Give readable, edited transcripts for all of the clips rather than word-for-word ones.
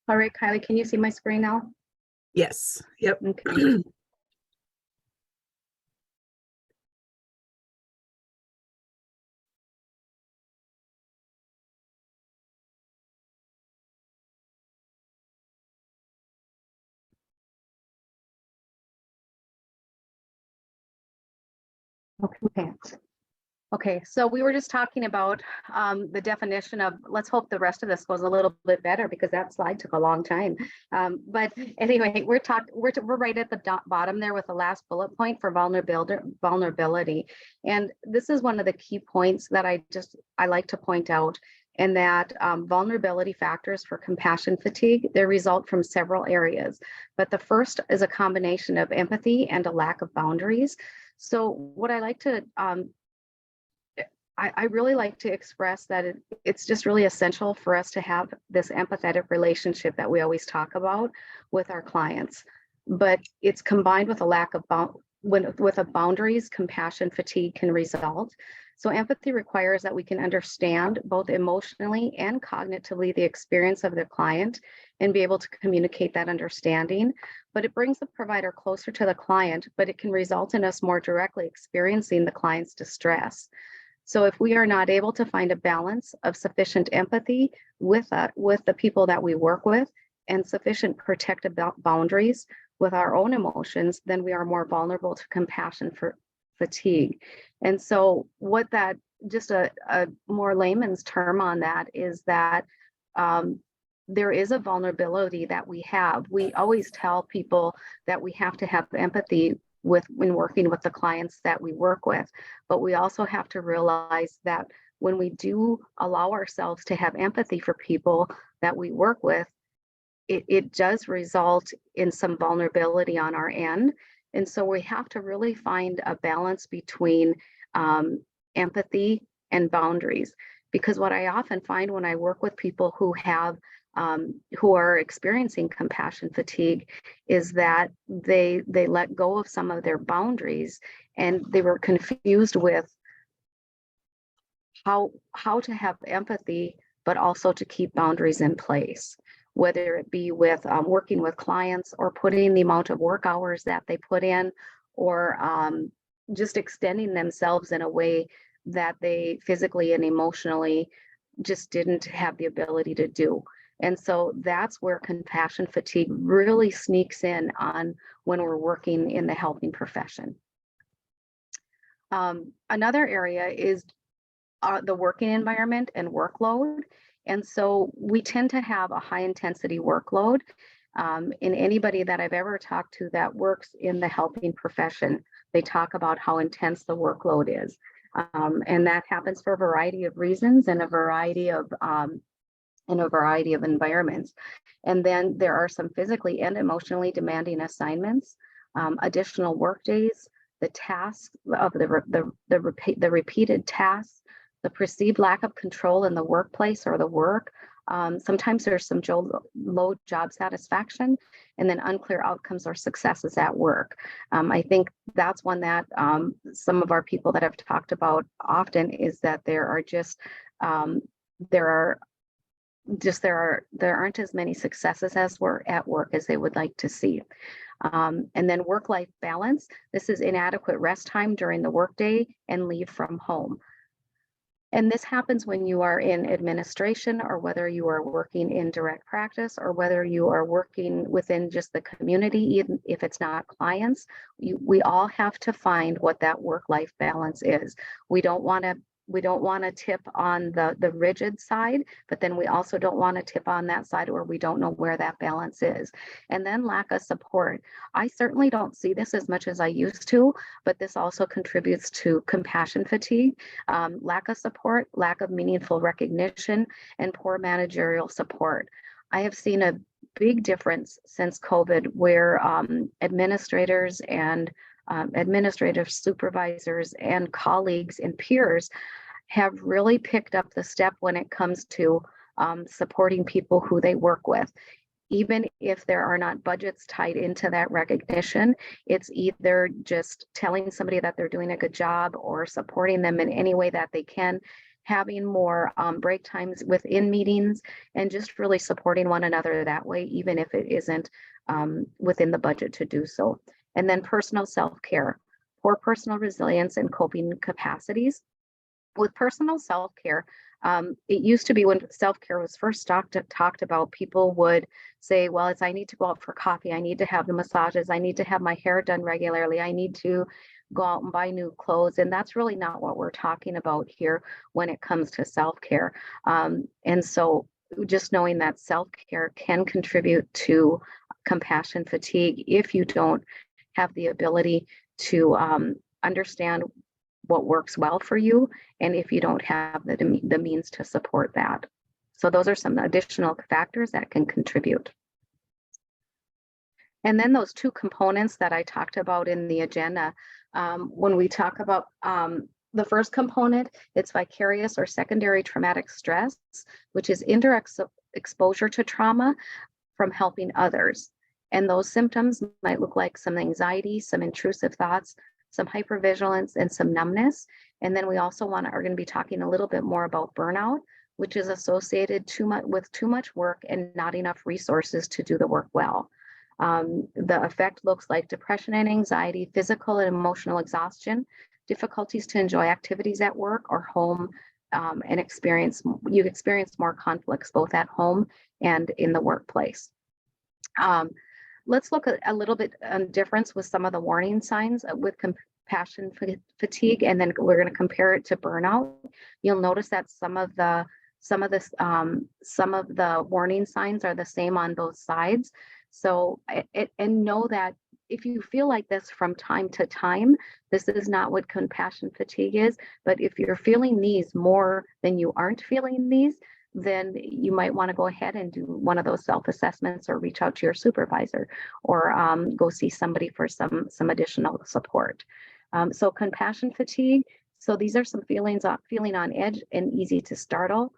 All right, Kylie, can you see my screen now? Yes. Yep. Okay. Okay. Okay, so we were just talking about the definition of, let's hope the rest of this goes a little bit better because that slide took a long time. But anyway, we're right at the bottom there with the last bullet point for vulnerability. And this is one of the key points that I like to point out, and that vulnerability factors for compassion fatigue, they result from several areas. But the first is a combination of empathy and a lack of boundaries. So what I like to I really like to express that it's just really essential for us to have this empathetic relationship that we always talk about with our clients. But it's combined with a lack of boundaries, compassion fatigue can result. So empathy requires that we can understand both emotionally and cognitively the experience of the client and be able to communicate that understanding. But it brings the provider closer to the client, but it can result in us more directly experiencing the client's distress. So if we are not able to find a balance of sufficient empathy with the people that we work with and sufficient protective boundaries with our own emotions, then we are more vulnerable to compassion for fatigue. And so what that, just a more layman's term on that, is that there is a vulnerability that we have. We always tell people that we have to have empathy when working with the clients that we work with. But we also have to realize that when we do allow ourselves to have empathy for people that we work with, it does result in some vulnerability on our end. And so we have to really find a balance between empathy and boundaries. Because what I often find when I work with people who are experiencing compassion fatigue is that they let go of some of their boundaries, and they were confused with how to have empathy, but also to keep boundaries in place, whether it be with working with clients or putting the amount of work hours that they put in, or just extending themselves in a way that they physically and emotionally just didn't have the ability to do. And so that's where compassion fatigue really sneaks in on when we're working in the helping profession. Another area is the working environment and workload. And so we tend to have a high intensity workload. In anybody that I've ever talked to that works in the helping profession, they talk about how intense the workload is. And that happens for a variety of reasons and a variety of environments. And then there are some physically and emotionally demanding assignments, additional work days, the tasks of the repeated tasks, the perceived lack of control in the workplace or the work. Sometimes there's some low job satisfaction, and then unclear outcomes or successes at work. I think that's one that some of our people that have talked about often, is that there aren't as many successes as we're at work as they would like to see. And then work-life balance. This is inadequate rest time during the workday and leave from home. And this happens when you are in administration, or whether you are working in direct practice, or whether you are working within just the community, even if it's not clients. We all have to find what that work-life balance is. We don't want to tip on the rigid side, but then we also don't want to tip on that side where we don't know where that balance is. And then lack of support. I certainly don't see this as much as I used to, but this also contributes to compassion fatigue. Lack of support, lack of meaningful recognition, and poor managerial support. I have seen a big difference since COVID, where administrators and administrative supervisors and colleagues and peers have really picked up the step when it comes to supporting people who they work with. Even if there are not budgets tied into that recognition, it's either just telling somebody that they're doing a good job or supporting them in any way that they can, having more break times within meetings, and just really supporting one another that way, even if it isn't within the budget to do so. And then personal self-care, for personal resilience and coping capacities. With personal self-care, it used to be when self-care was first talked about, people would say, well, I need to go out for coffee, I need to have the massages, I need to have my hair done regularly, I need to go out and buy new clothes. And that's really not what we're talking about here when it comes to self-care. And so just knowing that self-care can contribute to compassion fatigue if you don't have the ability to understand what works well for you, and if you don't have the means to support that. So those are some additional factors that can contribute. And then those two components that I talked about in the agenda, when we talk about the first component, it's vicarious or secondary traumatic stress, which is indirect exposure to trauma from helping others. And those symptoms might look like some anxiety, some intrusive thoughts, some hypervigilance, and some numbness. And then we also are going to be talking a little bit more about burnout, which is associated with too much work and not enough resources to do the work well. The effect looks like depression and anxiety, physical and emotional exhaustion, difficulties to enjoy activities at work or home, and you experience more conflicts both at home and in the workplace. Let's look at a little bit on difference with some of the warning signs with compassion fatigue, and then we're going to compare it to burnout. You'll notice that some of the warning signs are the same on both sides. So, and know that if you feel like this from time to time, this is not what compassion fatigue is. But if you're feeling these more than you aren't feeling these, then you might want to go ahead and do one of those self-assessments, or reach out to your supervisor, or go see somebody for some additional support. So compassion fatigue. So these are some feelings of feeling on edge and easy to startle,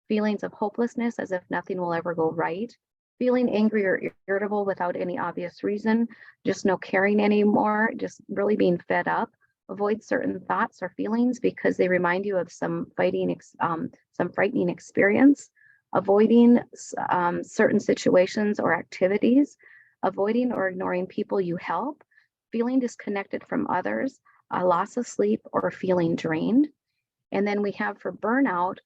feelings of hopelessness as if nothing will ever go right, feeling angry or irritable without any obvious reason, just no caring anymore, just really being fed up. Avoid certain thoughts or feelings because they remind you of some frightening experience. Avoiding certain situations or activities. Avoiding or ignoring people you help. Feeling disconnected from others. A loss of sleep or feeling drained. And then we have for burnout,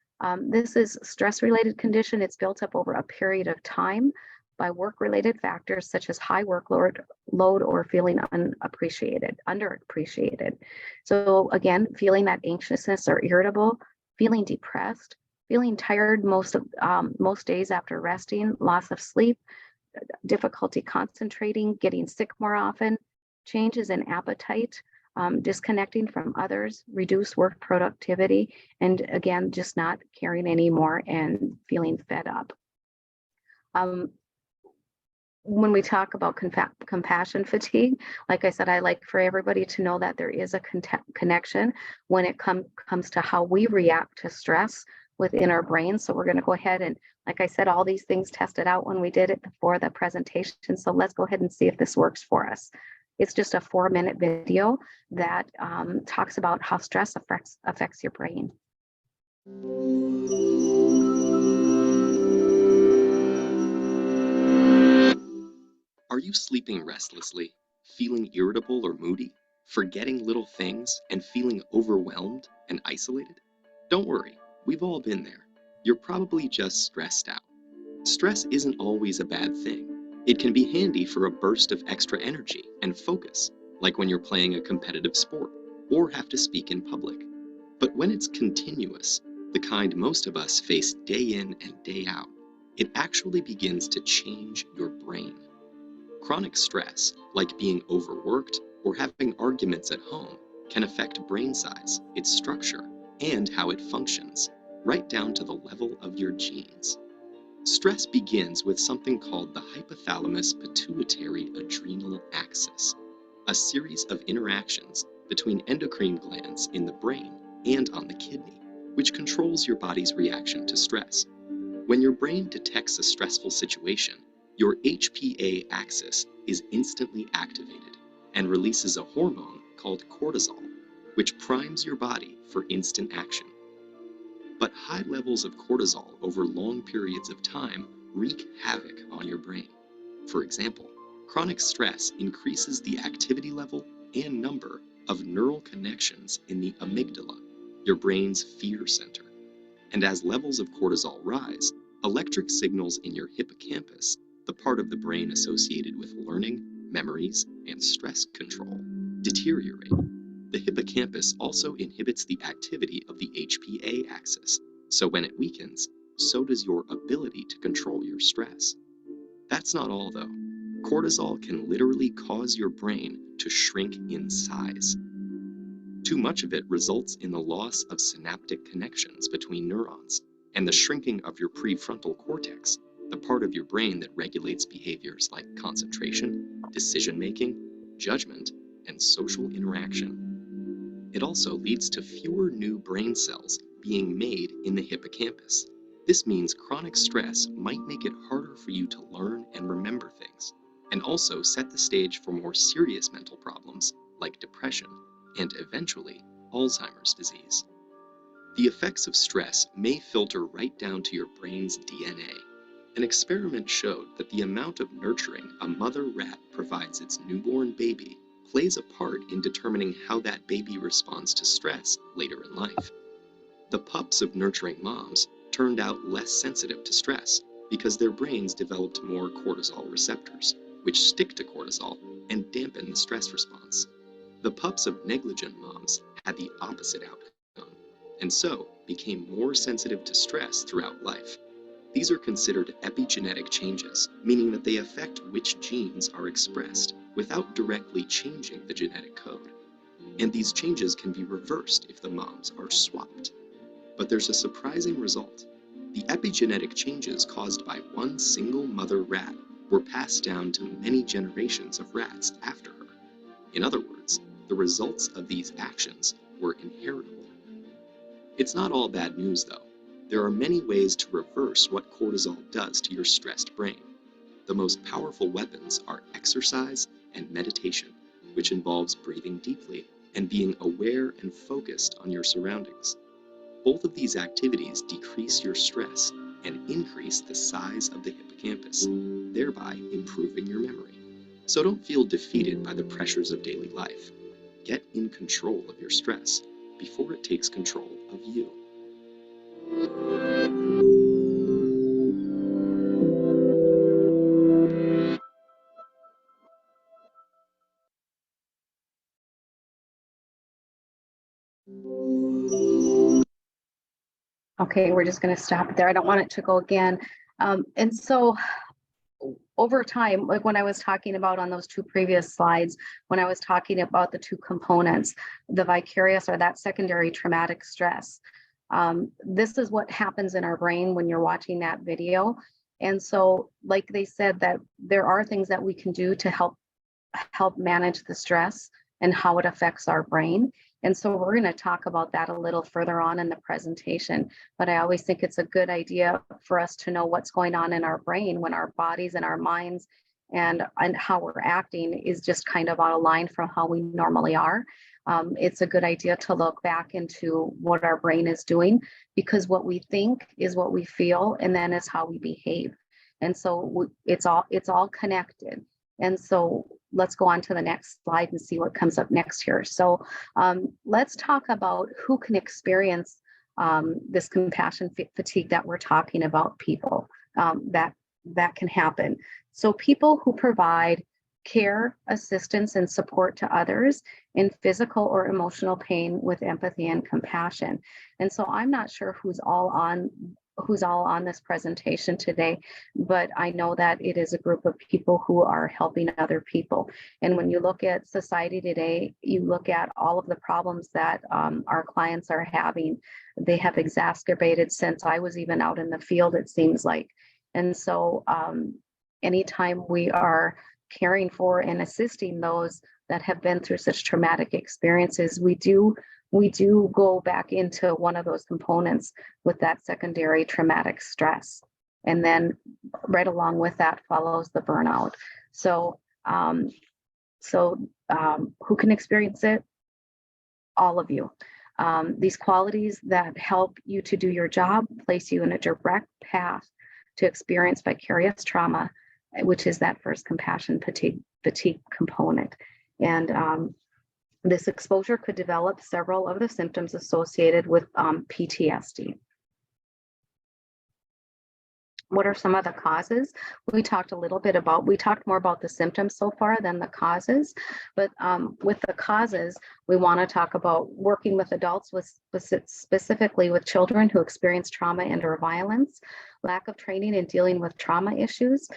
this is stress-related condition. It's built up over a period of time by work-related factors such as high workload or feeling underappreciated. So again, feeling that anxiousness or irritable, feeling depressed, feeling tired most days after resting, loss of sleep, difficulty concentrating, getting sick more often, changes in appetite, disconnecting from others, reduced work productivity, and again, just not caring anymore and feeling fed up. When we talk about compassion fatigue, like I said, I like for everybody to know that there is a connection when it comes to how we react to stress within our brains. So we're going to go ahead and, like I said, all these things tested out when we did it before the presentation. So let's go ahead and see if this works for us. It's just a 4-minute video that talks about how stress affects your brain. Are you sleeping restlessly, feeling irritable or moody, forgetting little things, and feeling overwhelmed and isolated? Don't worry, we've all been there. You're probably just stressed out. Stress isn't always a bad thing. It can be handy for a burst of extra energy and focus, like when you're playing a competitive sport or have to speak in public. But when it's continuous, the kind most of us face day in and day out, it actually begins to change your brain. Chronic stress, like being overworked or having arguments at home, can affect brain size, its structure, and how it functions, right down to the level of your genes. Stress begins with something called the hypothalamus pituitary adrenal axis, a series of interactions between endocrine glands in the brain and on the kidney, which controls your body's reaction to stress. When your brain detects a stressful situation, your HPA axis is instantly activated and releases a hormone called cortisol, which primes your body for instant action. But high levels of cortisol over long periods of time wreak havoc on your brain. For example, chronic stress increases the activity level and number of neural connections in the amygdala, your brain's fear center. And as levels of cortisol rise, electric signals in your hippocampus, the part of the brain associated with learning, memories, and stress control, deteriorate. The hippocampus also inhibits the activity of the HPA axis, so when it weakens, so does your ability to control your stress. That's not all, though. Cortisol can literally cause your brain to shrink in size. Too much of it results in the loss of synaptic connections between neurons and the shrinking of your prefrontal cortex, the part of your brain that regulates behaviors like concentration, decision-making, judgment, and social interaction. It also leads to fewer new brain cells being made in the hippocampus. This means chronic stress might make it harder for you to learn and remember things, and also set the stage for more serious mental problems like depression and eventually Alzheimer's disease. The effects of stress may filter right down to your brain's DNA. An experiment showed that the amount of nurturing a mother rat provides its newborn baby plays a part in determining how that baby responds to stress later in life. The pups of nurturing moms turned out less sensitive to stress because their brains developed more cortisol receptors, which stick to cortisol and dampen the stress response. The pups of negligent moms had the opposite outcome, and so became more sensitive to stress throughout life. These are considered epigenetic changes, meaning that they affect which genes are expressed without directly changing the genetic code. And these changes can be reversed if the moms are swapped. But there's a surprising result. The epigenetic changes caused by one single mother rat were passed down to many generations of rats after her. In other words, the results of these actions were inheritable. It's not all bad news, though. There are many ways to reverse what cortisol does to your stressed brain. The most powerful weapons are exercise and meditation, which involves breathing deeply and being aware and focused on your surroundings. Both of these activities decrease your stress and increase the size of the hippocampus, thereby improving your memory. So don't feel defeated by the pressures of daily life. Get in control of your stress before it takes control of you. Okay, we're just going to stop it there. I don't want it to go again. And so over time, like when I was talking about on those two previous slides, when I was talking about the two components, the vicarious or that secondary traumatic stress, this is what happens in our brain when you're watching that video. And so, like they said, that there are things that we can do to help manage the stress and how it affects our brain. And so we're going to talk about that a little further on in the presentation. But I always think it's a good idea for us to know what's going on in our brain when our bodies and our minds and how we're acting is just kind of out of line from how we normally are. It's a good idea to look back into what our brain is doing, because what we think is what we feel, and then is how we behave. And so it's all connected. And so let's go on to the next slide and see what comes up next here. So let's talk about who can experience this compassion fatigue that we're talking about, people that can happen. So people who provide care, assistance, and support to others in physical or emotional pain with empathy and compassion. And so I'm not sure who's all on this presentation today, but I know that it is a group of people who are helping other people. And when you look at society today, you look at all of the problems that our clients are having, they have exacerbated since I was even out in the field, it seems like. And so anytime we are caring for and assisting those that have been through such traumatic experiences, we do go back into one of those components with that secondary traumatic stress. And then right along with that follows the burnout. So, who can experience it? All of you. These qualities that help you to do your job place you in a direct path to experience vicarious trauma, which is that first compassion fatigue component. And this exposure could develop several of the symptoms associated with PTSD. What are some of the causes? We talked more about the symptoms so far than the causes, but with the causes, we want to talk about working with adults, specifically with children who experience trauma and or violence, lack of training in dealing with trauma issues,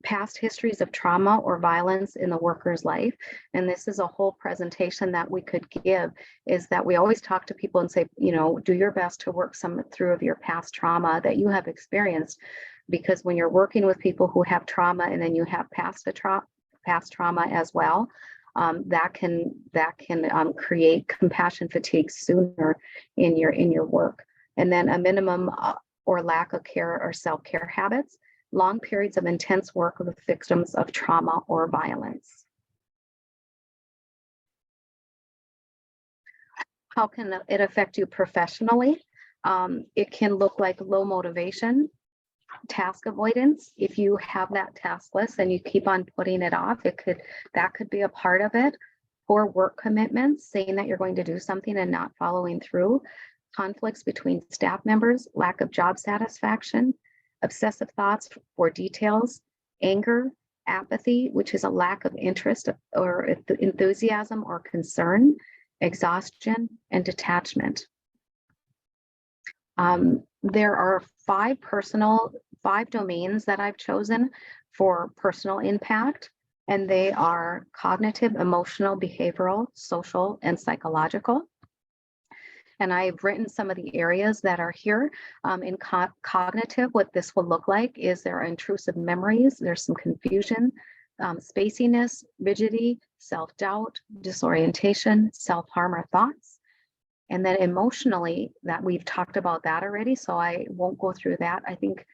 past histories of trauma or violence in the worker's life. And this is a whole presentation that we could give, is that we always talk to people and say, do your best to work some through of your past trauma that you have experienced, because when you're working with people who have trauma and then you have past trauma as well, that can create compassion fatigue sooner in your work. And then a minimum or lack of care or self-care habits, long periods of intense work with victims of trauma or violence. How can it affect you professionally? It can look like low motivation, task avoidance. If you have that task list and you keep on putting it off, that could be a part of it. Poor work commitments, saying that you're going to do something and not following through. Conflicts between staff members, lack of job satisfaction, obsessive thoughts for details, anger, apathy, which is a lack of interest or enthusiasm or concern, exhaustion, and detachment. There are five domains that I've chosen for personal impact, and they are cognitive, emotional, behavioral, social, and psychological. And I've written some of the areas that are here. In cognitive, what this will look like is there are intrusive memories, there's some confusion, spaciness, rigidity, self-doubt, disorientation, self-harm or thoughts. And then emotionally, that we've talked about that already, so I won't go through that. I think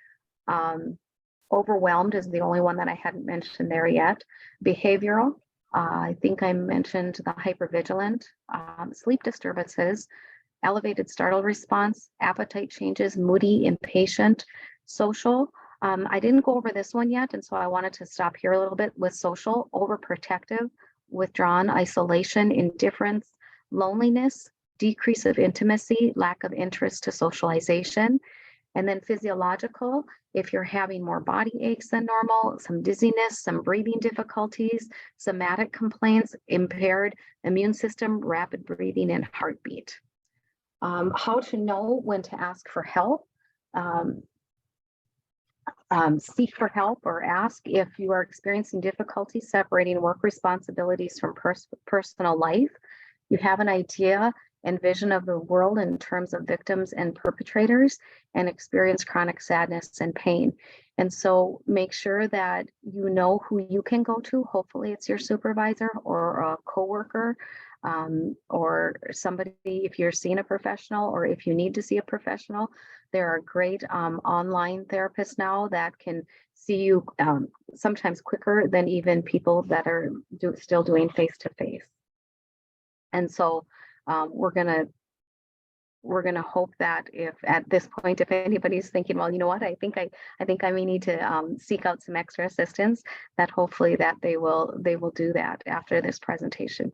overwhelmed is the only one that I hadn't mentioned there yet. Behavioral, I think I mentioned the hypervigilant, sleep disturbances, elevated startle response, appetite changes, moody, impatient. Social, I didn't go over this one yet, and so I wanted to stop here a little bit with social: overprotective, withdrawn, isolation, indifference, loneliness, decrease of intimacy, lack of interest to socialization. And then physiological, if you're having more body aches than normal, some dizziness, some breathing difficulties, somatic complaints, impaired immune system, rapid breathing, and heartbeat. How to know when to ask for help. Seek for help or ask if you are experiencing difficulty separating work responsibilities from personal life. You have an idea and vision of the world in terms of victims and perpetrators, and experience chronic sadness and pain. And so make sure that you know who you can go to. Hopefully it's your supervisor or a coworker, or somebody, if you're seeing a professional or if you need to see a professional. There are great online therapists now that can see you sometimes quicker than even people that are still doing face-to-face. And so we're gonna hope that if at this point, if anybody's thinking, well, you know what, I think I may need to seek out some extra assistance, that hopefully that they will do that after this presentation.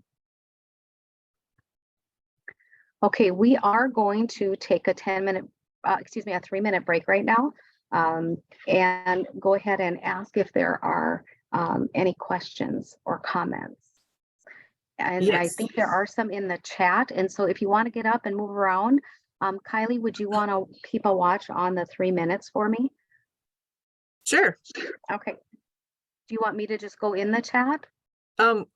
Okay, we are going to take a 3-minute break right now, and go ahead and ask if there are any questions or comments. And yes. I think there are some in the chat. And so if you want to get up and move around, Kylie, would you want to keep a watch on the 3 minutes for me? Sure. Okay. Do you want me to just go in the chat?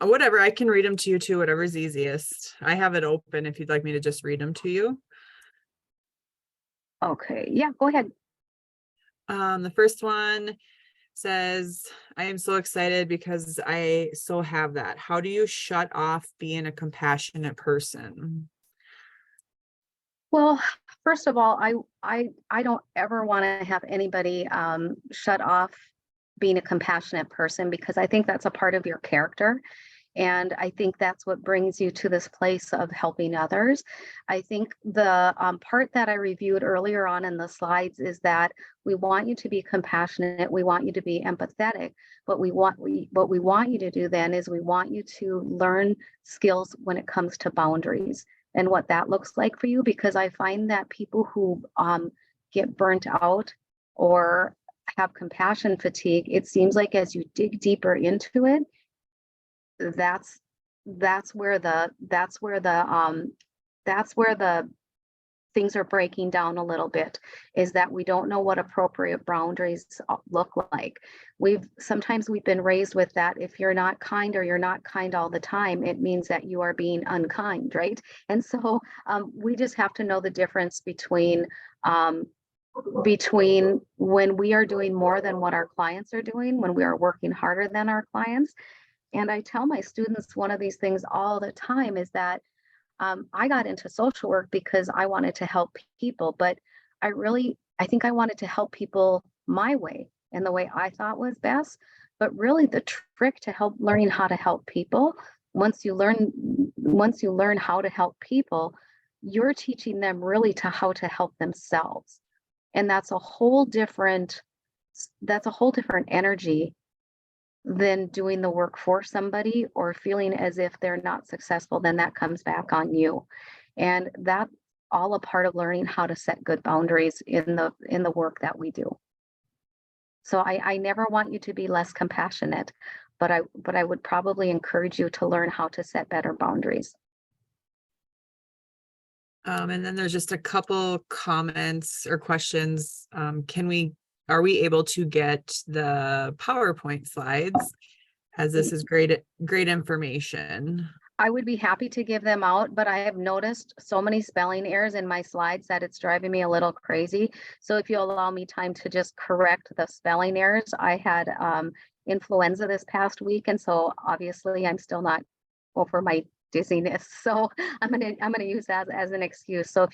Whatever, I can read them to you too, whatever's easiest. I have it open if you'd like me to just read them to you. Okay, yeah, go ahead. The first one says, I am so excited because I so have that. How do you shut off being a compassionate person? Well, first of all, I don't ever want to have anybody shut off being a compassionate person, because I think that's a part of your character. And I think that's what brings you to this place of helping others. I think the part that I reviewed earlier on in the slides is that we want you to be compassionate, we want you to be empathetic, but what we want you to do then is we want you to learn skills when it comes to boundaries and what that looks like for you, because I find that people who get burnt out or have compassion fatigue, it seems like as you dig deeper into it, that's where the things are breaking down a little bit, is that we don't know what appropriate boundaries look like. Sometimes we've been raised with that if you're not kind or you're not kind all the time, it means that you are being unkind, right? And so we just have to know the difference between when we are doing more than what our clients are doing, when we are working harder than our clients. And I tell my students one of these things all the time is that I got into social work because I wanted to help people, but I think I wanted to help people my way and the way I thought was best. But really the trick to learning how to help people, once you learn how to help people, you're teaching them really how to help themselves. And that's a whole different energy than doing the work for somebody or feeling as if they're not successful. Then that comes back on you. And that's all a part of learning how to set good boundaries in the work that we do. So I never want you to be less compassionate, but I would probably encourage you to learn how to set better boundaries. And then there's just a couple comments or questions. Are we able to get the PowerPoint slides, as this is great information? I would be happy to give them out, but I have noticed so many spelling errors in my slides that it's driving me a little crazy. So if you allow me time to just correct the spelling errors, I had influenza this past week, and so obviously I'm still not over my dizziness. So I'm gonna use that as an excuse. So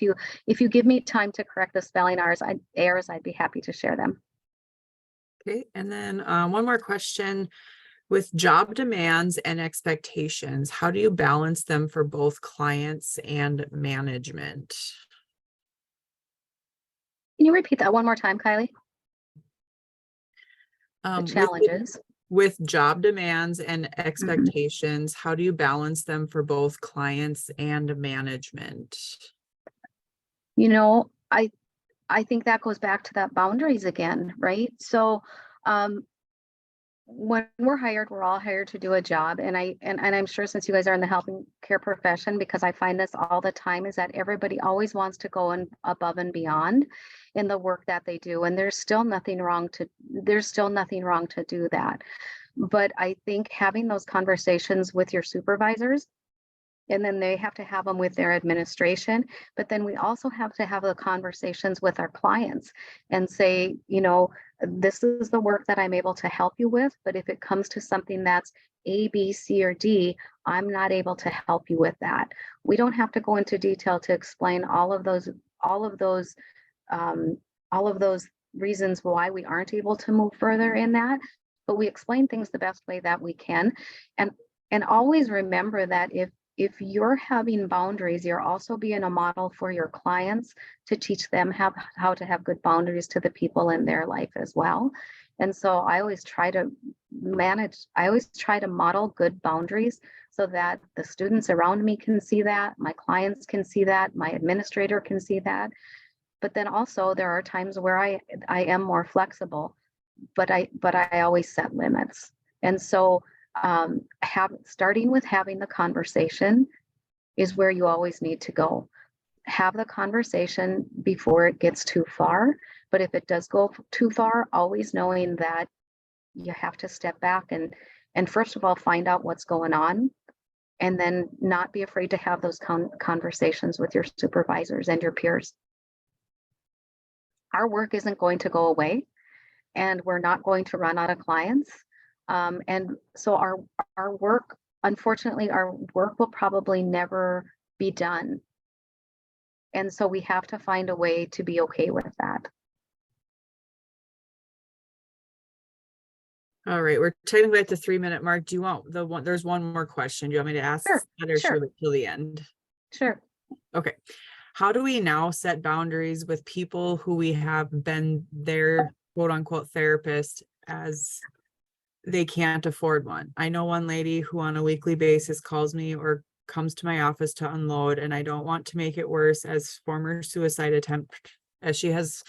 if you give me time to correct the spelling errors, I'd be happy to share them. Okay, and then one more question. With job demands and expectations, how do you balance them for both clients and management? Can you repeat that one more time, Kylie? The challenges. With job demands and expectations, how do you balance them for both clients and management? I think that goes back to that boundaries again, right? So when we're hired, we're all hired to do a job. And I'm sure since you guys are in the health care profession, because I find this all the time, is that everybody always wants to go above and beyond in the work that they do. And there's still nothing wrong to do that. But I think having those conversations with your supervisors, and then they have to have them with their administration, but then we also have to have the conversations with our clients and say, this is the work that I'm able to help you with, but if it comes to something that's A, B, C, or D, I'm not able to help you with that. We don't have to go into detail to explain all of those reasons why we aren't able to move further in that, but we explain things the best way that we can. And always remember that if you're having boundaries, you're also being a model for your clients to teach them how to have good boundaries to the people in their life as well. And so I always try to model good boundaries so that the students around me can see that, my clients can see that, my administrator can see that. But then also there are times where I am more flexible, but I always set limits. And so starting with having the conversation is where you always need to go. Have the conversation before it gets too far. But if it does go too far, always knowing that you have to step back and first of all, find out what's going on, and then not be afraid to have those conversations with your supervisors and your peers. Our work isn't going to go away, and we're not going to run out of clients. And so our work, unfortunately, our work will probably never be done. And so we have to find a way to be okay with that. All right, we're technically at the 3-minute mark. Do you want the one, there's one more question. Do you want me to ask Sure, that, or should sure. we wait till the end? Sure. Okay. How do we now set boundaries with people who we have been their quote unquote therapist as they can't afford one? I know one lady who on a weekly basis calls me or comes to my office to unload, and I don't want to make it worse as former suicide attempt, as she has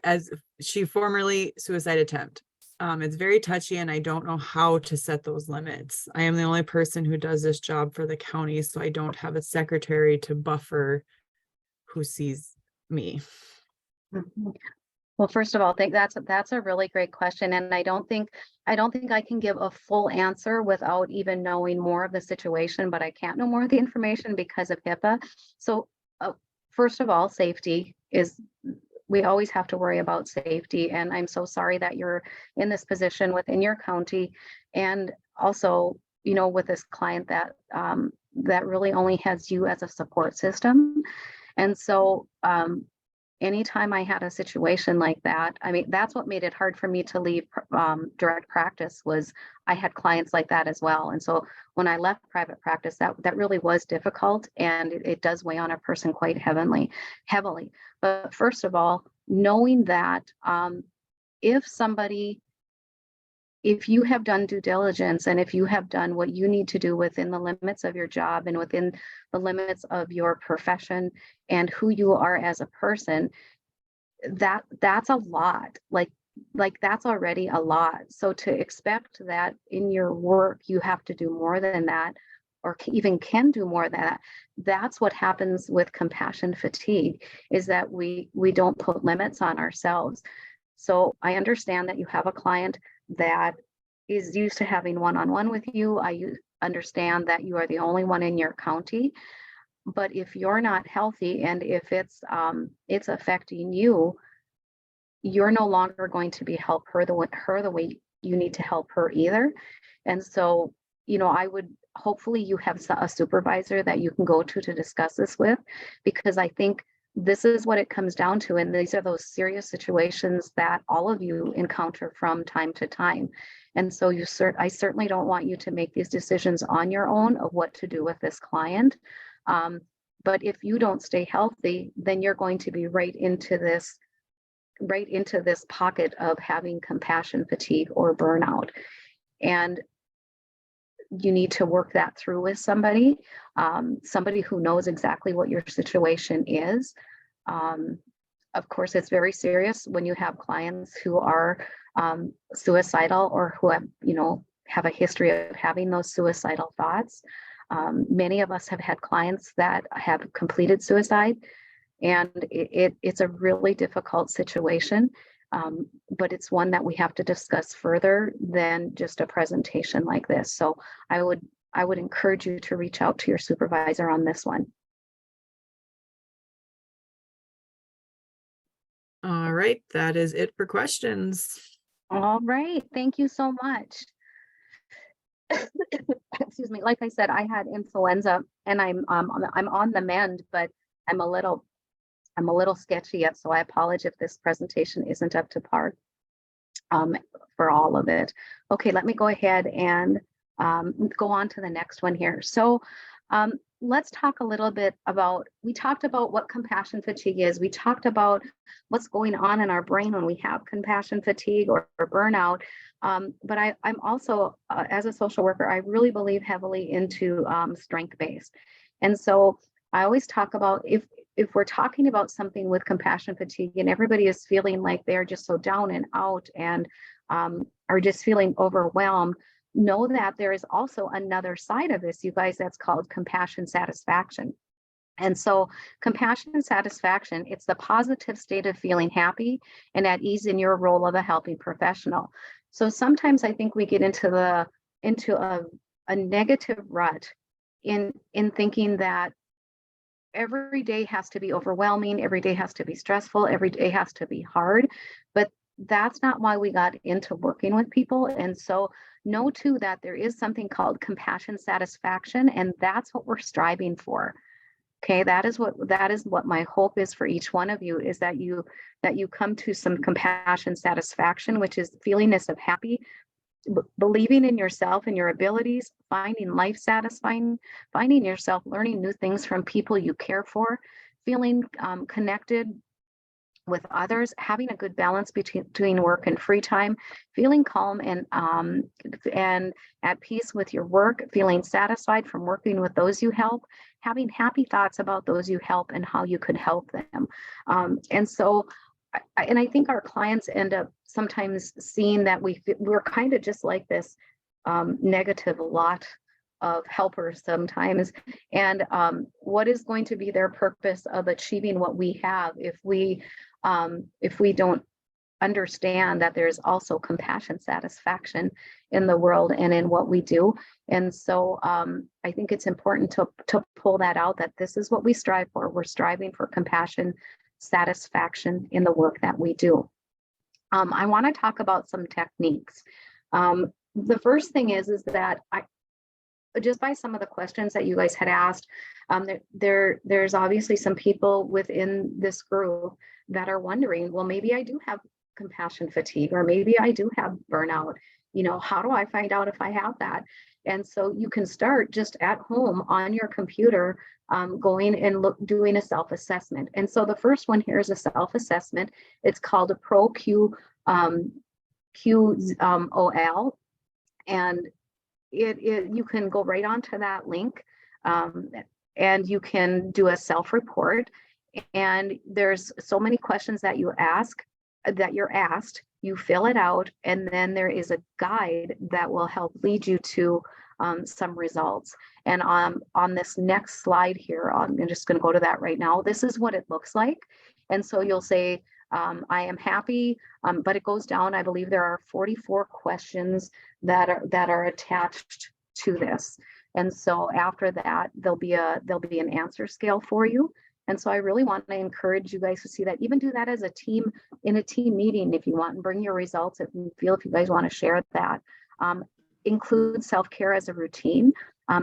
as she formerly suicide attempt. It's very touchy and I don't know how to set those limits. I am the only person who does this job for the county, so I don't have a secretary to buffer who sees me. Mhm. Well, first of all, I think that's a really great question, and I don't think I can give a full answer without even knowing more of the situation, but I can't know more of the information because of HIPAA. So, first of all, safety is, we always have to worry about safety, and I'm so sorry that you're in this position within your county, and also, you know, with this client that that really only has you as a support system, and so anytime I had a situation like that, I mean, that's what made it hard for me to leave direct practice, was I had clients like that as well. And so when I left private practice, that really was difficult, and it does weigh on a person quite heavily. But first of all, knowing that if somebody, if you have done due diligence and if you have done what you need to do within the limits of your job and within the limits of your profession and who you are as a person, that's a lot. Like that's already a lot. So to expect that in your work you have to do more than that, or even can do more than that, that's what happens with compassion fatigue, is that we don't put limits on ourselves. So I understand that you have a client that is used to having one-on-one with you. Understand that you are the only one in your county, but if you're not healthy and if it's affecting you, you're no longer going to be help her the way you need to help her either. And so, you know, I would, hopefully you have a supervisor that you can go to discuss this with, because I think this is what it comes down to. And these are those serious situations that all of you encounter from time to time. And so I certainly don't want you to make these decisions on your own of what to do with this client. But if you don't stay healthy, then you're going to be right into this pocket of having compassion fatigue or burnout. And you need to work that through with somebody, somebody who knows exactly what your situation is. Of course, it's very serious when you have clients who are suicidal, or who have, you know, have a history of having those suicidal thoughts. Many of us have had clients that have completed suicide, and it's a really difficult situation, but it's one that we have to discuss further than just a presentation like this. So I would encourage you to reach out to your supervisor on this one. All right, that is it for questions. All right, thank you so much. Excuse me. Like I said, I had influenza, and I'm on the mend, but I'm a little sketchy yet, so I apologize if this presentation isn't up to par for all of it. Okay, let me go ahead and go on to the next one here. So let's talk a little bit about, we talked about what compassion fatigue is. We talked about what's going on in our brain when we have compassion fatigue or burnout. But I'm also, as a social worker, I really believe heavily into strength-based. And so I always talk about, if we're talking about something with compassion fatigue and everybody is feeling like they're just so down and out and are just feeling overwhelmed, know that there is also another side of this, you guys, that's called compassion satisfaction. And so compassion and satisfaction, it's the positive state of feeling happy and at ease in your role of a helping professional. So sometimes I think we get into a negative rut in thinking that every day has to be overwhelming, every day has to be stressful, every day has to be hard. But that's not why we got into working with people. And so know too that there is something called compassion satisfaction, and that's what we're striving for. Okay, that is what my hope is for each one of you, is that you come to some compassion satisfaction, which is feelingness of happy, believing in yourself and your abilities, finding life satisfying, finding yourself learning new things from people you care for, feeling connected with others, having a good balance between work and free time, feeling calm and at peace with your work, feeling satisfied from working with those you help, having happy thoughts about those you help and how you could help them. And so, I think our clients end up sometimes seeing that we're kind of just like this negative lot of helpers sometimes. And what is going to be their purpose of achieving what we have if we don't understand that there's also compassion satisfaction in the world and in what we do? And so I think it's important to pull that out, that this is what we strive for. We're striving for compassion satisfaction in the work that we do. I want to talk about some techniques. The first thing is that just by some of the questions that you guys had asked, there's obviously some people within this group that are wondering, well, maybe I do have compassion fatigue, or maybe I do have burnout. How do I find out if I have that? And so you can start just at home on your computer, going and doing a self-assessment. And so the first one here is a self-assessment. It's called a ProQOL, and you can go right onto that link, and you can do a self-report. And there's so many questions that you're asked, you fill it out, and then there is a guide that will help lead you to some results. And on this next slide here, I'm just going to go to that right now. This is what it looks like. And so you'll say, I am happy, but it goes down. I believe there are 44 questions that are attached to this. And so after that, there'll be an answer scale for you. And so I really want to encourage you guys to see that. Even do that as a team, in a team meeting if you want, and bring your results if you guys want to share that. Include self-care as a routine.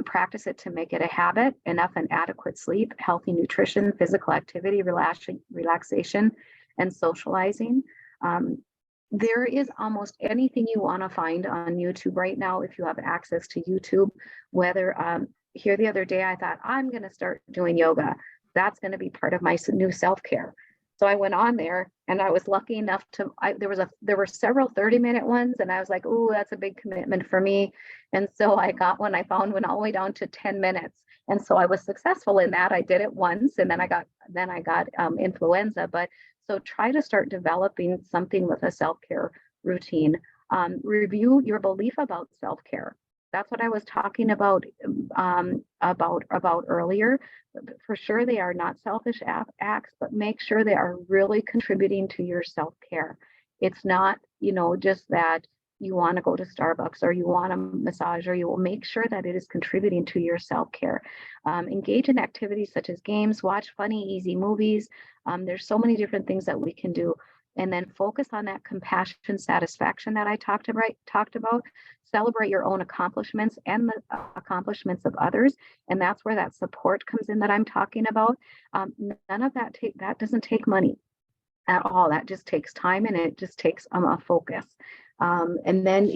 Practice it to make it a habit. Enough and adequate sleep, healthy nutrition, physical activity, relaxation, and socializing. There is almost anything you want to find on YouTube right now if you have access to YouTube. Whether here the other day I thought, I'm going to start doing yoga. That's going to be part of my new self-care. So I went on there, and I was lucky enough to, there were several 30-minute ones, and I was like, oh, that's a big commitment for me. And so I found one all the way down to 10 minutes. And so I was successful in that. I did it once, and then I got influenza. But so try to start developing something with a self-care routine. Review your belief about self-care. That's what I was talking about earlier. For sure, they are not selfish acts, but make sure they are really contributing to your self-care. It's not, just that you want to go to Starbucks or you want a massage, or you will make sure that it is contributing to your self-care. Engage in activities such as games, watch funny, easy movies. There's so many different things that we can do. And then focus on that compassion satisfaction that I talked about. Celebrate your own accomplishments and the accomplishments of others. And that's where that support comes in that I'm talking about. None of that doesn't take money at all. That just takes time, and it just takes a focus. And then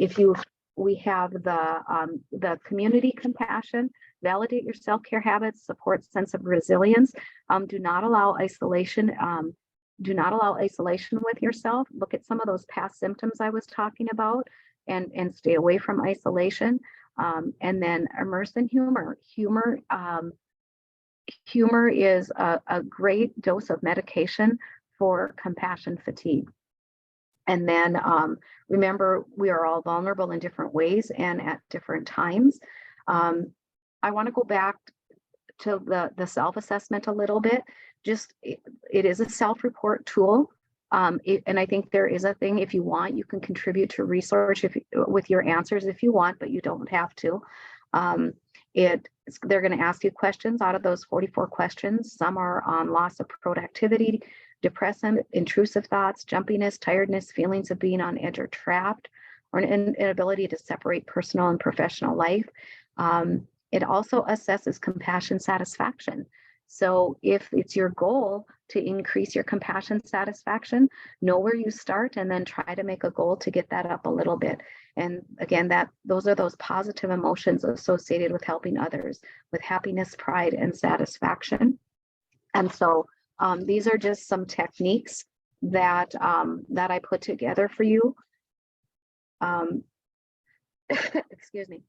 we have the community compassion. Validate your self-care habits, support sense of resilience. Do not allow isolation. Do not allow isolation with yourself. Look at some of those past symptoms I was talking about, and stay away from isolation. And then immerse in humor. Humor is a great dose of medication for compassion fatigue. And then remember, we are all vulnerable in different ways and at different times. I want to go back to the self-assessment a little bit. It is a self-report tool. And I think there is a thing, if you want, you can contribute to research with your answers if you want, but you don't have to. They're going to ask you questions out of those 44 questions. Some are on loss of productivity, depression, intrusive thoughts, jumpiness, tiredness, feelings of being on edge or trapped, or an inability to separate personal and professional life. It also assesses compassion satisfaction. So if it's your goal to increase your compassion satisfaction, know where you start and then try to make a goal to get that up a little bit. And again, those are those positive emotions associated with helping others, with happiness, pride, and satisfaction. And so these are just some techniques that that I put together for you. Excuse me.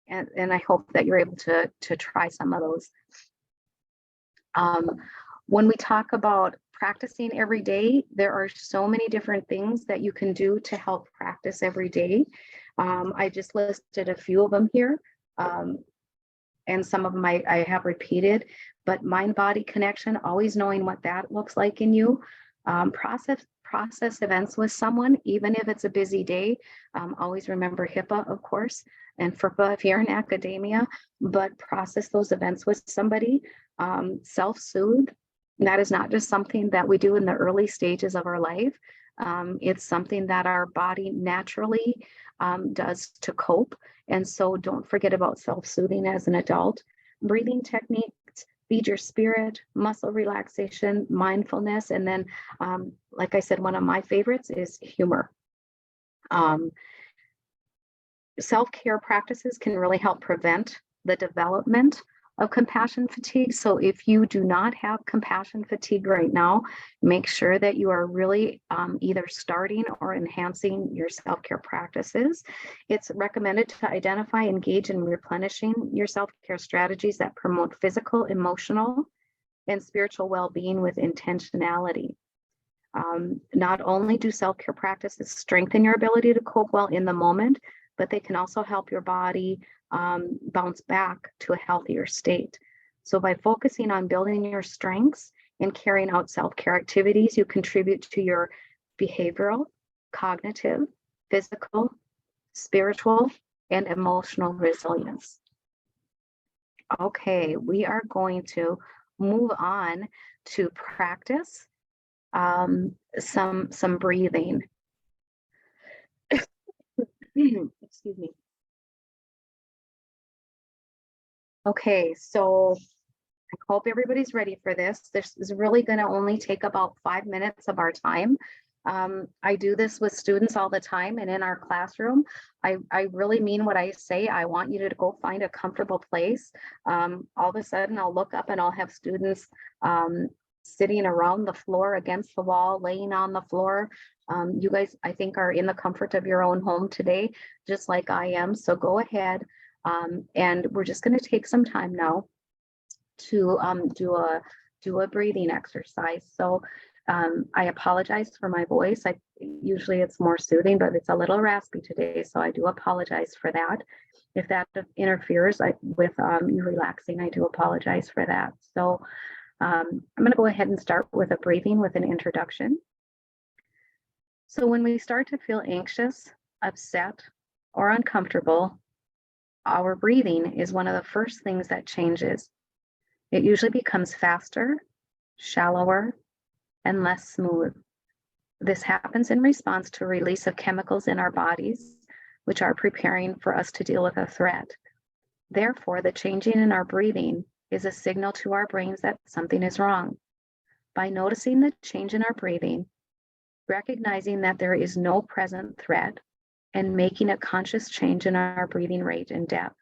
And I hope that you're able to try some of those. When we talk about practicing every day, there are so many different things that you can do to help practice every day. I just listed a few of them here. And some of them I have repeated, but mind-body connection, always knowing what that looks like in you. Process events with someone, even if it's a busy day. Always remember HIPAA, of course, and FERPA if you're in academia, but process those events with somebody. Self-soothe. That is not just something that we do in the early stages of our life. It's something that our body naturally does to cope. And so don't forget about self-soothing as an adult. Breathing techniques, feed your spirit, muscle relaxation, mindfulness. And then, like I said, one of my favorites is humor. Self-care practices can really help prevent the development of compassion fatigue. So if you do not have compassion fatigue right now, make sure that you are really either starting or enhancing your self-care practices. It's recommended to identify, engage in replenishing your self-care strategies that promote physical, emotional, and spiritual well-being with intentionality. Not only do self-care practices strengthen your ability to cope well in the moment, but they can also help your body bounce back to a healthier state. So by focusing on building your strengths and carrying out self-care activities, you contribute to your behavioral, cognitive, physical, spiritual, and emotional resilience. Okay, we are going to move on to practice some breathing. Excuse me. Okay, so I hope everybody's ready for this. This is really going to only take about 5 minutes of our time. I do this with students all the time and in our classroom. I really mean what I say. I want you to go find a comfortable place. All of a sudden I'll look up and I'll have students sitting around the floor, against the wall, laying on the floor. You guys, I think, are in the comfort of your own home today, just like I am. So go ahead. And we're just going to take some time now to do a breathing exercise. So I apologize for my voice. Usually it's more soothing, but it's a little raspy today, so I do apologize for that. If that interferes with you relaxing, I do apologize for that. So I'm going to go ahead and start with a breathing with an introduction. So when we start to feel anxious, upset, or uncomfortable, our breathing is one of the first things that changes. It usually becomes faster, shallower, and less smooth. This happens in response to a release of chemicals in our bodies, which are preparing for us to deal with a threat. Therefore, the changing in our breathing is a signal to our brains that something is wrong. By noticing the change in our breathing, recognizing that there is no present threat, and making a conscious change in our breathing rate and depth,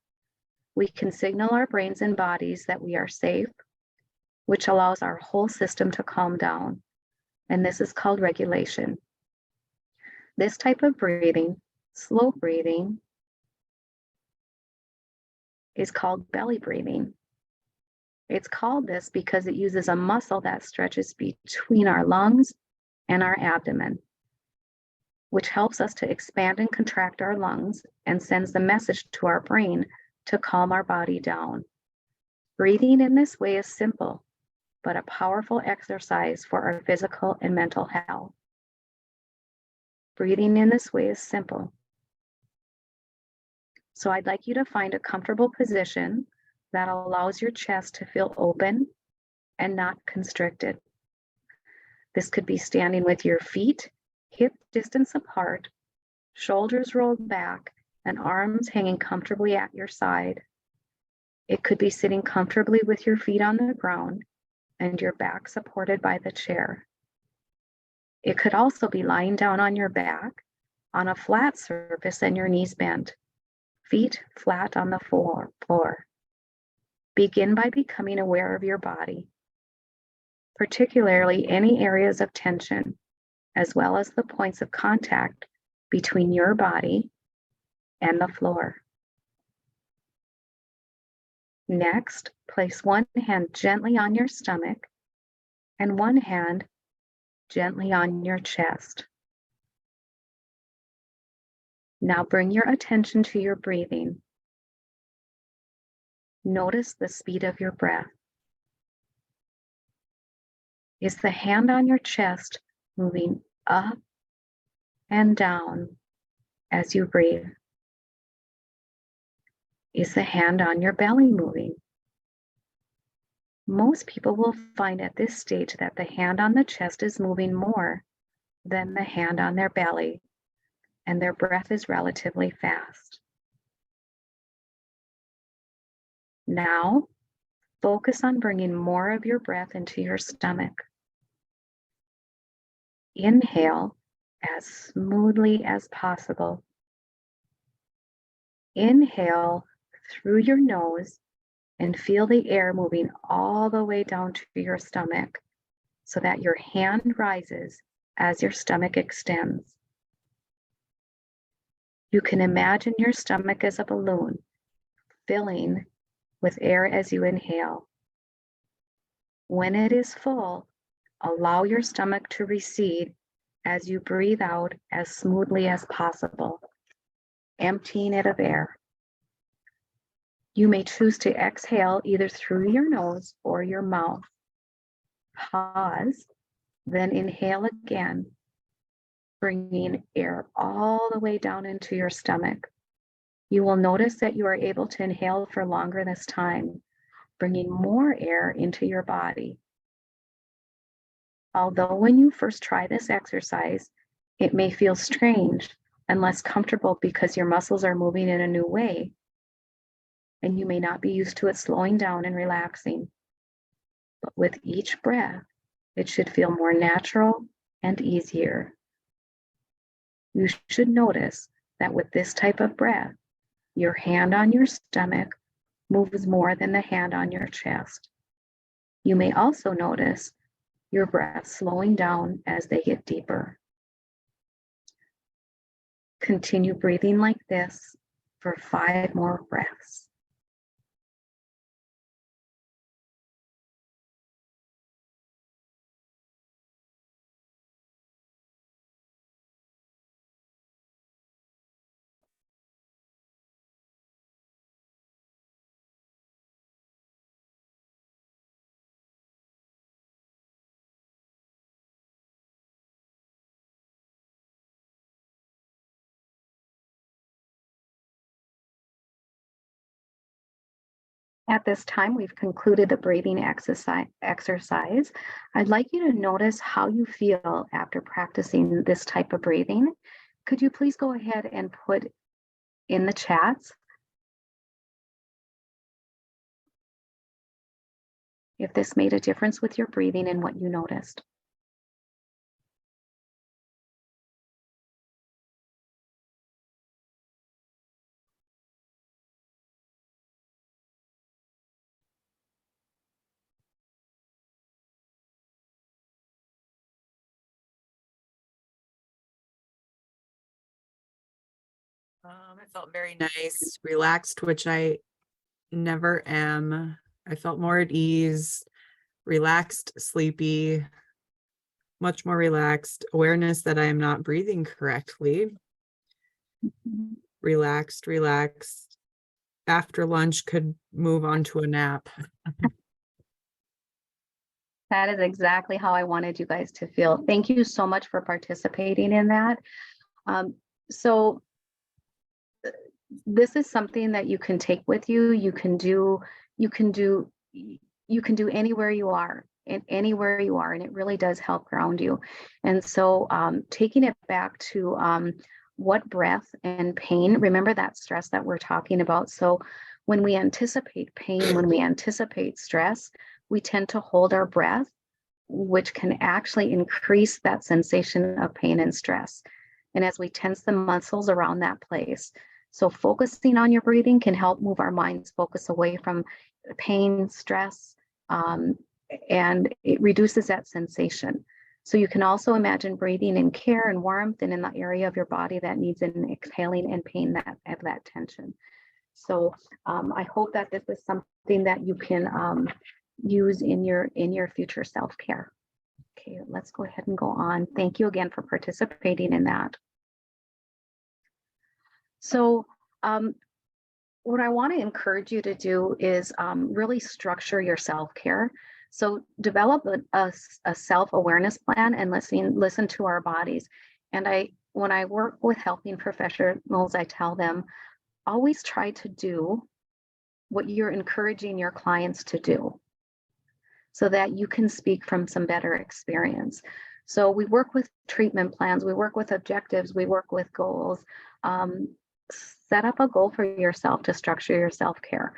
we can signal our brains and bodies that we are safe, which allows our whole system to calm down. And this is called regulation. This type of breathing, slow breathing, is called belly breathing. It's called this because it uses a muscle that stretches between our lungs and our abdomen, which helps us to expand and contract our lungs and sends the message to our brain to calm our body down. Breathing in this way is simple, but a powerful exercise for our physical and mental health. Breathing in this way is simple. So I'd like you to find a comfortable position that allows your chest to feel open and not constricted. This could be standing with your feet hip distance apart, shoulders rolled back, and arms hanging comfortably at your side. It could be sitting comfortably with your feet on the ground and your back supported by the chair. It could also be lying down on your back on a flat surface and your knees bent, feet flat on the floor. Begin by becoming aware of your body, particularly any areas of tension, as well as the points of contact between your body and the floor. Next, place one hand gently on your stomach and one hand gently on your chest. Now bring your attention to your breathing. Notice the speed of your breath. Is the hand on your chest moving up and down as you breathe? Is the hand on your belly moving? Most people will find at this stage that the hand on the chest is moving more than the hand on their belly, and their breath is relatively fast. Now, focus on bringing more of your breath into your stomach. Inhale as smoothly as possible. Inhale through your nose and feel the air moving all the way down to your stomach so that your hand rises as your stomach extends. You can imagine your stomach as a balloon filling with air as you inhale. When it is full, allow your stomach to recede as you breathe out as smoothly as possible, emptying it of air. You may choose to exhale either through your nose or your mouth. Pause, then inhale again, bringing air all the way down into your stomach. You will notice that you are able to inhale for longer this time, bringing more air into your body. Although when you first try this exercise, it may feel strange and less comfortable because your muscles are moving in a new way, and you may not be used to it slowing down and relaxing. But with each breath, it should feel more natural and easier. You should notice that with this type of breath, your hand on your stomach moves more than the hand on your chest. You may also notice your breath slowing down as they get deeper. Continue breathing like this for 5 more breaths. At this time, we've concluded the breathing exercise. I'd like you to notice how you feel after practicing this type of breathing. Could you please go ahead and put in the chats if this made a difference with your breathing and what you noticed? It felt very nice, relaxed, which I never am. I felt more at ease, relaxed, sleepy, much more relaxed, awareness that I am not breathing correctly. Relaxed. After lunch, could move on to a nap. That is exactly how I wanted you guys to feel. Thank you so much for participating in that. So this is something that you can take with you. You can do anywhere you are, and it really does help ground you. And so taking it back to what breath and pain, remember that stress that we're talking about. So when we anticipate pain, when we anticipate stress, we tend to hold our breath, which can actually increase that sensation of pain and stress. And as we tense the muscles around that place, so focusing on your breathing can help move our mind's focus away from pain, stress, and it reduces that sensation. So you can also imagine breathing in care and warmth and in the area of your body that needs an exhaling and pain that tension. So I hope that this is something that you can use in your future self-care. Okay, let's go ahead and go on. Thank you again for participating in that. So what I want to encourage you to do is really structure your self-care. So develop a self-awareness plan and listen to our bodies. And when I work with helping professionals, I tell them, always try to do what you're encouraging your clients to do so that you can speak from some better experience. So we work with treatment plans, we work with objectives, we work with goals. Set up a goal for yourself to structure your self-care.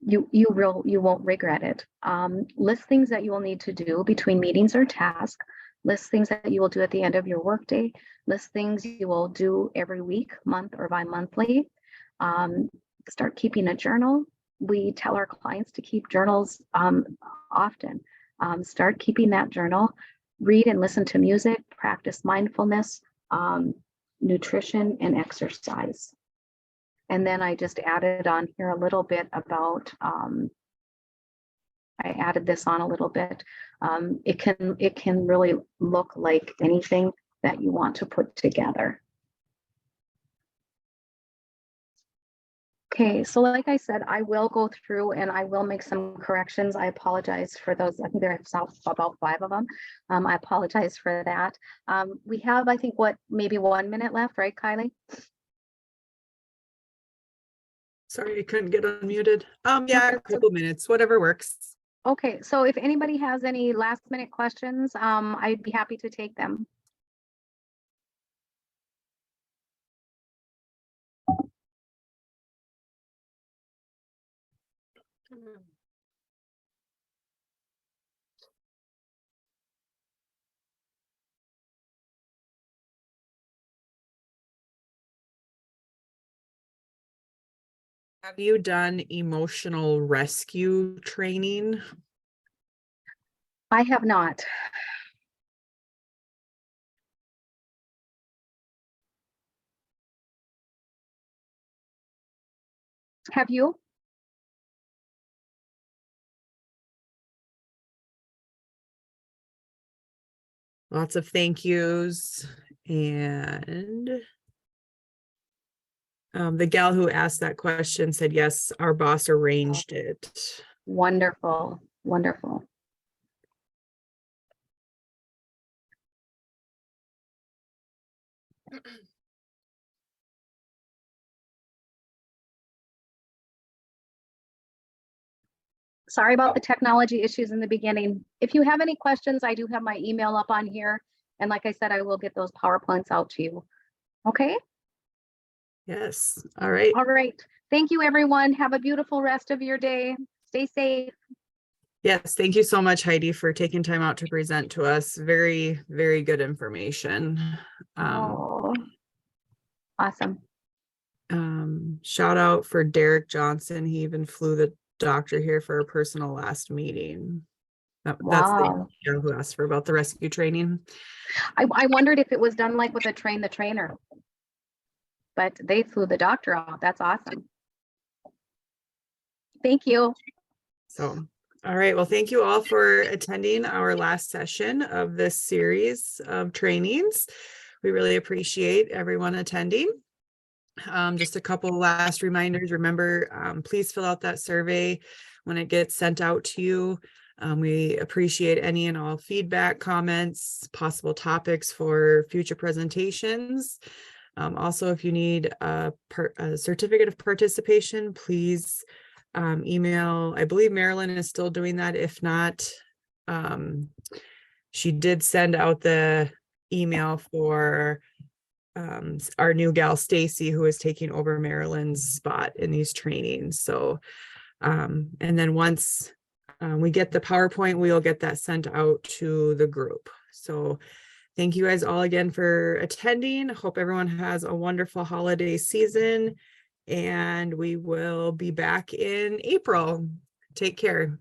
You won't regret it. List things that you will need to do between meetings or tasks. List things that you will do at the end of your workday. List things you will do every week, month, or bi-monthly. Start keeping a journal. We tell our clients to keep journals often. Start keeping that journal. Read and listen to music. Practice mindfulness, nutrition, and exercise. And then I just added on here a little bit about, I added this on a little bit. It can really look like anything that you want to put together. Okay, so like I said, I will go through and I will make some corrections. I apologize for those. I think there are about 5 of them. I apologize for that. We have, I think, maybe 1 minute left, right, Kylie? Sorry, I couldn't get unmuted. Yeah, a couple minutes, whatever works. Okay, so if anybody has any last minute questions, I'd be happy to take them. Have you done emotional rescue training? I have not. Have you? Lots of thank yous. And the gal who asked that question said, yes, our boss arranged it. Wonderful, wonderful. Sorry about the technology issues in the beginning. If you have any questions, I do have my email up on here. And like I said, I will get those PowerPoints out to you. Okay? Yes. All right. All right. Thank you, everyone. Have a beautiful rest of your day. Stay safe. Yes. Thank you so much, Heidi, for taking time out to present to us. Very, very good information. Awesome. Shout out for Derek Johnson. He even flew the doctor here for a personal last meeting. That's the girl who asked for about the rescue training. I wondered if it was done like with a train the trainer, but they flew the doctor out. That's awesome. Thank you. So, all right. Well, thank you all for attending our last session of this series of trainings. We really appreciate everyone attending. Just a couple last reminders. Remember, please fill out that survey when it gets sent out to you. We appreciate any and all feedback, comments, possible topics for future presentations. Also, if you need a certificate of participation, please email. I believe Marilyn is still doing that. If not, she did send out the email for our new gal Stacy, who is taking over Marilyn's spot in these trainings. So and then once we get the PowerPoint, we'll get that sent out to the group. So thank you guys all again for attending. Hope everyone has a wonderful holiday season, and we will be back in April. Take care.